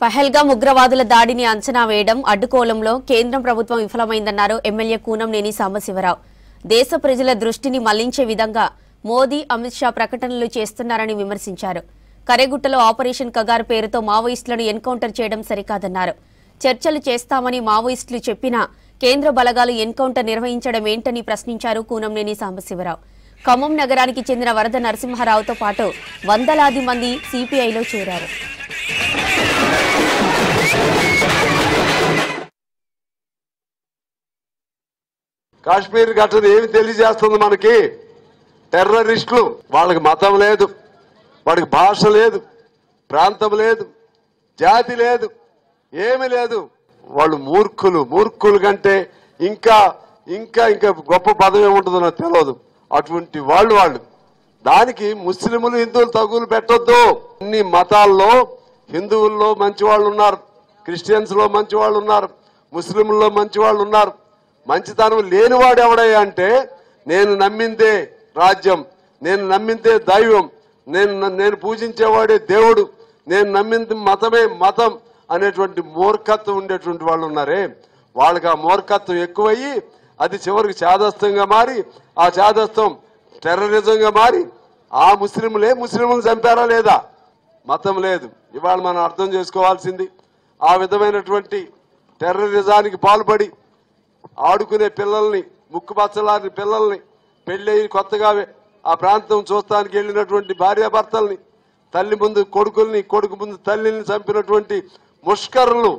పహల్గాం ఉగ్రవాదుల దాడిని అంచనా వేయడం అడ్డుకోవడంలో కేంద్రం ప్రభుత్వం విఫలమైందన్నారు ఎమ్మెల్యే కూనంనేని సాంబశివరావు. దేశ ప్రజల దృష్టిని మళ్లించే విధంగా మోదీ, అమిత్ షా ప్రకటనలు చేస్తున్నారని విమర్శించారు. కరేగుట్టలో ఆపరేషన్ కగార్ పేరుతో మావోయిస్టులను ఎన్కౌంటర్ చేయడం సరికాదన్నారు. చర్చలు చేస్తామని మావోయిస్టులు చెప్పినా కేంద్ర బలగాలు ఎన్కౌంటర్ నిర్వహించడం ఏంటని ప్రశ్నించారు కూనంనేని సాంబశివరావు. ఖమ్మం నగరానికి చెందిన వరద నరసింహారావుతో పాటు వందలాది మంది సిపిఐలో చేరారు. కాశ్మీర్ ఘటన ఏమి తెలియజేస్తుంది మనకి? టెర్రరిస్టులు, వాళ్ళకి మతం లేదు, వాడికి భాష లేదు, ప్రాంతం లేదు, జాతి లేదు, ఏమి లేదు. వాళ్ళు మూర్ఖులు. మూర్ఖుల కంటే ఇంకా ఇంకా ఇంకా గొప్ప పదవి ఏముంటుందో నాకు తెలియదు. అటువంటి వాళ్ళు దానికి ముస్లింలు, హిందువులు తగులు పెట్టొద్దు. అన్ని మతాల్లో హిందువుల్లో మంచి వాళ్ళు ఉన్నారు, క్రిస్టియన్స్ లో మంచి వాళ్ళు ఉన్నారు, ముస్లింల్లో మంచి వాళ్ళు ఉన్నారు. మంచితనం లేనివాడు ఎవడయ్యా అంటే, నేను నమ్మిందే రాజ్యం, నేను నమ్మిందే దైవం, నేను పూజించేవాడే దేవుడు, నేను నమ్మింది మతమే మతం అనేటువంటి మూర్ఖత్వం ఉండేటువంటి వాళ్ళు ఉన్నారే, వాళ్ళకి ఆ మూర్ఖత్వం ఎక్కువయ్యి అది చివరికి చాదస్తంగా మారి, ఆ చాదస్తం టెర్రరిజంగా మారి ఆ ముస్లింలు చంపారా లేదా? మతం లేదు. ఇవాళ మనం అర్థం చేసుకోవాల్సింది, ఆ విధమైనటువంటి టెర్రరిజానికి పాల్పడి ఆడుకునే పిల్లల్ని, ముక్కుపచ్చలాని పిల్లల్ని, పెళ్ళయి కొత్తగా ఆ ప్రాంతం చూస్తానికి వెళ్ళినటువంటి భార్యాభర్తల్ని, తల్లి ముందు కొడుకుల్ని, కొడుకు ముందు తల్లిని చంపినటువంటి ముష్కరులు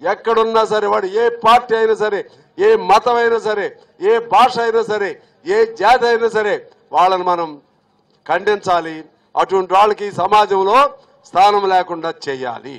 ఎక్కడున్నా సరే, వాడు ఏ పార్టీ అయినా సరే, ఏ మతం అయినా సరే, ఏ భాష అయినా సరే, ఏ జాతి అయినా సరే, వాళ్ళని మనం ఖండించాలి. అటువంటి వాళ్ళకి సమాజంలో స్థానం లేకుండా చేయాలి.